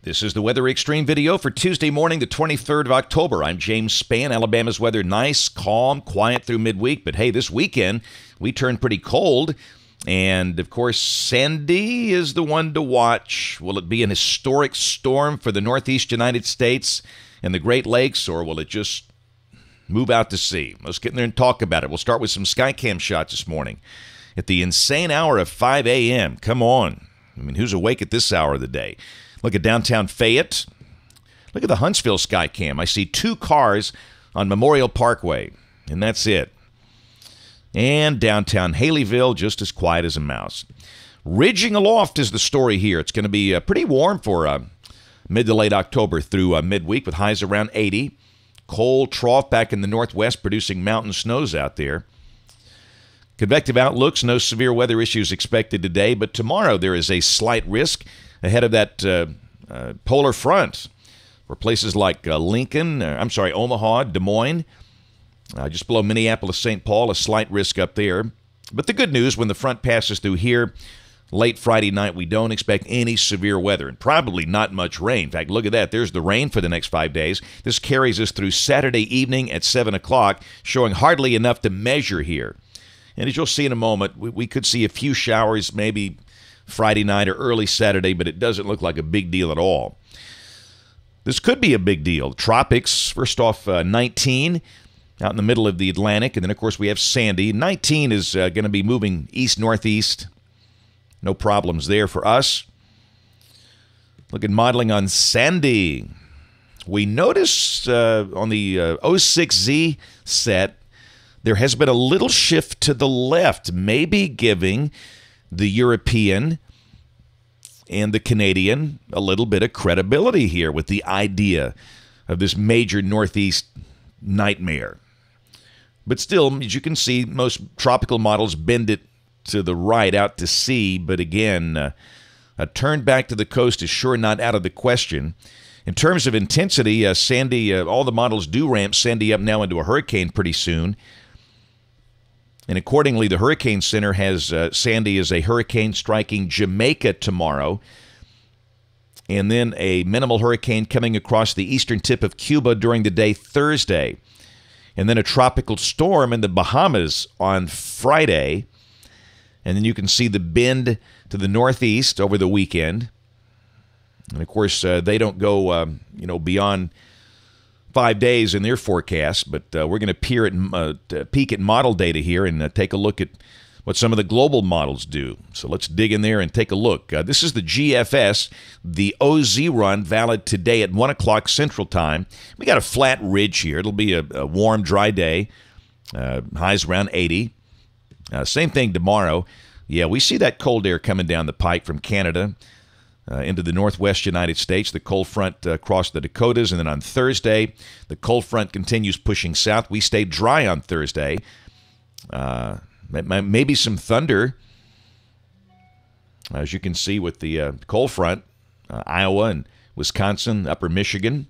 This is the Weather Xtreme video for Tuesday morning, the 23rd of October. I'm James Spann. Alabama's weather nice, calm, quiet through midweek. But hey, this weekend, we turned pretty cold. And, of course, Sandy is the one to watch. Will it be an historic storm for the Northeast United States and the Great Lakes, or will it just move out to sea? Let's get in there and talk about it. We'll start with some Skycam shots this morning. At the insane hour of 5 a.m., come on. I mean, who's awake at this hour of the day? Look at downtown Fayette. Look at the Huntsville Skycam. I see 2 cars on Memorial Parkway, and that's it. And downtown Haleyville, just as quiet as a mouse. Ridging aloft is the story here. It's going to be pretty warm for mid to late October through midweek with highs around 80. Cold trough back in the northwest producing mountain snows out there. Convective outlooks, no severe weather issues expected today, but tomorrow there is a slight risk ahead of that polar front for places like Omaha, Des Moines, just below Minneapolis, St. Paul, a slight risk up there. But the good news, when the front passes through here late Friday night, we don't expect any severe weather and probably not much rain. In fact, look at that. There's the rain for the next 5 days. This carries us through Saturday evening at 7 o'clock, showing hardly enough to measure here. And as you'll see in a moment, we could see a few showers maybe Friday night or early Saturday, but it doesn't look like a big deal at all. This could be a big deal. Tropics, first off, 19 out in the middle of the Atlantic, and then, of course, we have Sandy. 19 is going to be moving east-northeast. No problems there for us. Look at modeling on Sandy. We notice on the 06Z set, there has been a little shift to the left, maybe giving the European and the Canadian a little bit of credibility here with the idea of this major Northeast nightmare. But still, as you can see, most tropical models bend it to the right out to sea. But again, a turn back to the coast is sure not out of the question. In terms of intensity, Sandy, all the models do ramp Sandy up now into a hurricane pretty soon. And accordingly, the Hurricane Center has Sandy as a hurricane striking Jamaica tomorrow, and then a minimal hurricane coming across the eastern tip of Cuba during the day Thursday, and then a tropical storm in the Bahamas on Friday. And then you can see the bend to the northeast over the weekend. And, of course, they don't go beyond 5 days in their forecast, but we're going to peek at model data here and take a look at what some of the global models do. So let's dig in there and take a look. This is the GFS, the OZ run, valid today at 1 o'clock Central Time. We got a flat ridge here. It'll be a warm, dry day. Highs around 80. Same thing tomorrow. Yeah, we see that cold air coming down the pike from Canada into the northwest United States. The cold front crossed the Dakotas, and then on Thursday, the cold front continues pushing south. We stayed dry on Thursday. Maybe some thunder, as you can see with the cold front, Iowa and Wisconsin, upper Michigan.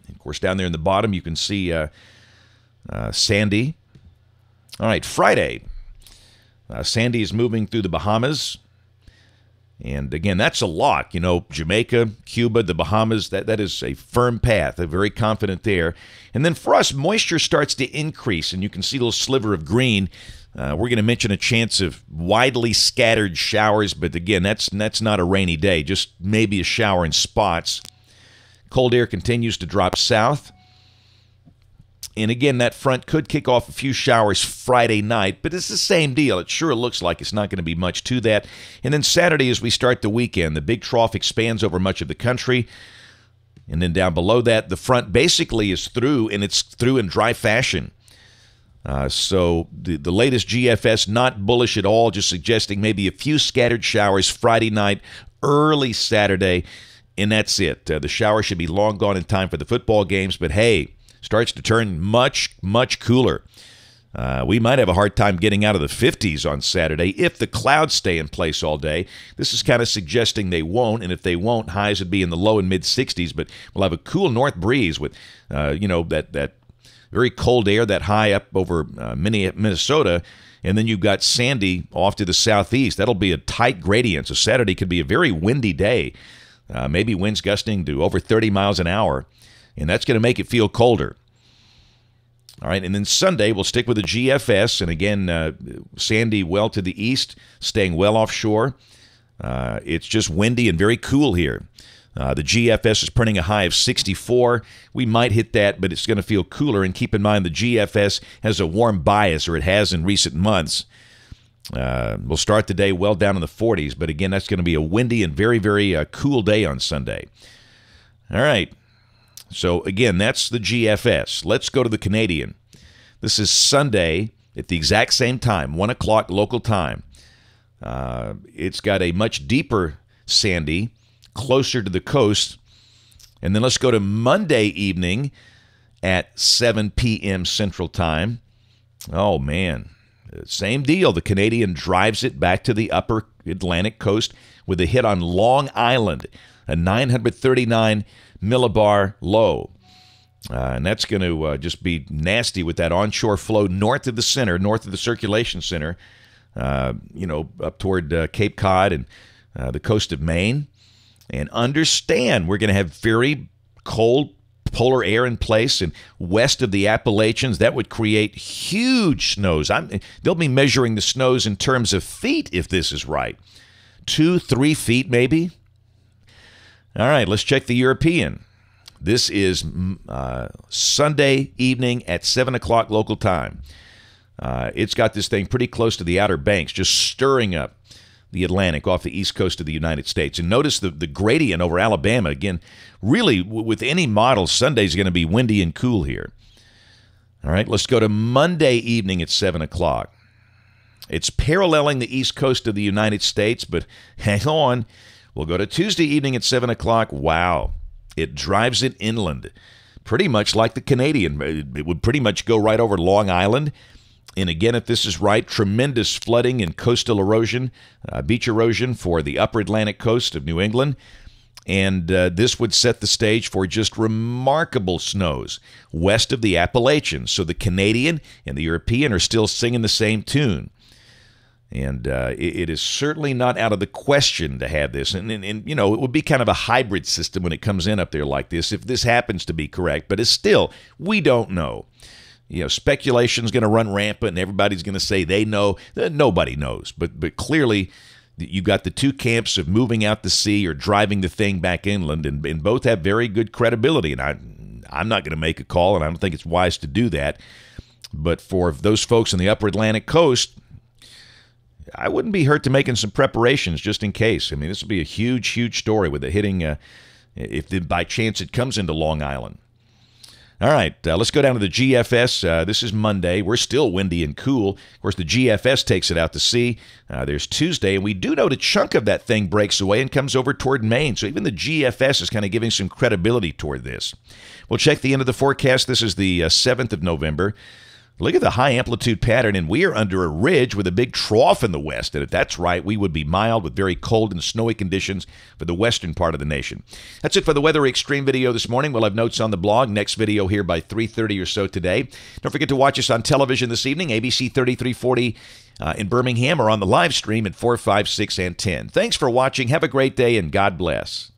Of course, down there in the bottom, you can see Sandy. All right, Friday. Sandy is moving through the Bahamas. And again, that's a lock. You know, Jamaica, Cuba, the Bahamas, that is a firm path. I'm very confident there. And then for us, moisture starts to increase, and you can see a little sliver of green. We're going to mention a chance of widely scattered showers, but again, that's not a rainy day, just maybe a shower in spots. Cold air continues to drop south. And again, that front could kick off a few showers Friday night, but it's the same deal. It sure looks like it's not going to be much to that. And then Saturday, as we start the weekend, the big trough expands over much of the country. And then down below that, the front basically is through, and it's through in dry fashion. So the latest GFS, not bullish at all, just suggesting maybe a few scattered showers Friday night, early Saturday, and that's it. The shower should be long gone in time for the football games, but hey, starts to turn much, much cooler. We might have a hard time getting out of the 50s on Saturday if the clouds stay in place all day. This is kind of suggesting they won't, and if they won't, highs would be in the low and mid-60s, but we'll have a cool north breeze with, that very cold air, that high up over Minnesota, and then you've got Sandy off to the southeast. That'll be a tight gradient, so Saturday could be a very windy day. maybe winds gusting to over 30 miles an hour, and that's going to make it feel colder. All right, and then Sunday, we'll stick with the GFS, and again, sandy well to the east, staying well offshore. It's just windy and very cool here. The GFS is printing a high of 64. We might hit that, but it's going to feel cooler. And keep in mind, the GFS has a warm bias, or it has in recent months. We'll start the day well down in the 40s, but again, that's going to be a windy and very, very cool day on Sunday. All right. So again, that's the GFS. Let's go to the Canadian. This is Sunday at the exact same time, 1 o'clock local time. It's got a much deeper sandy, closer to the coast. And then let's go to Monday evening at 7 p.m. Central Time. Oh, man. Same deal. The Canadian drives it back to the upper Atlantic coast with a hit on Long Island, a 939 millibar low. And that's going to just be nasty with that onshore flow north of the center, north of the circulation center, up toward Cape Cod and the coast of Maine. And understand, we're going to have very cold polar air in place, and west of the Appalachians, that would create huge snows. They'll be measuring the snows in terms of feet if this is right. 2-3 feet maybe. All right, let's check the European. This is Sunday evening at 7 o'clock local time. It's got this thing pretty close to the Outer Banks, just stirring up the Atlantic off the east coast of the United States. And notice the gradient over Alabama. Again, really, with any model, Sunday's going to be windy and cool here. All right, let's go to Monday evening at 7 o'clock. It's paralleling the east coast of the United States, but hang on. We'll go to Tuesday evening at 7 o'clock. Wow, it drives it inland, pretty much like the Canadian. It would pretty much go right over Long Island. And again, if this is right, tremendous flooding and coastal erosion, beach erosion for the upper Atlantic coast of New England. And this would set the stage for just remarkable snows west of the Appalachians. So the Canadian and the European are still singing the same tune. And it is certainly not out of the question to have this. And it would be kind of a hybrid system when it comes in up there like this, if this happens to be correct. But it's still, we don't know. Speculation's going to run rampant, and everybody's going to say they know. Nobody knows. But clearly, you got the two camps of moving out to sea or driving the thing back inland, and both have very good credibility. And I'm not going to make a call, and I don't think it's wise to do that. But for those folks on the upper Atlantic coast, I wouldn't be hurt to making some preparations just in case. I mean, this would be a huge, huge story with it hitting, if by chance it comes into Long Island. All right, let's go down to the GFS. This is Monday. We're still windy and cool. Of course, the GFS takes it out to sea. There's Tuesday, and we do note a chunk of that thing breaks away and comes over toward Maine. So even the GFS is kind of giving some credibility toward this. We'll check the end of the forecast. This is the 7th of November. Look at the high amplitude pattern, and we are under a ridge with a big trough in the west. And if that's right, we would be mild with very cold and snowy conditions for the western part of the nation. That's it for the Weather Xtreme video this morning. We'll have notes on the blog. Next video here by 3:30 or so today. Don't forget to watch us on television this evening, ABC 3340 in Birmingham, or on the live stream at 4, 5, 6, and 10. Thanks for watching. Have a great day, and God bless.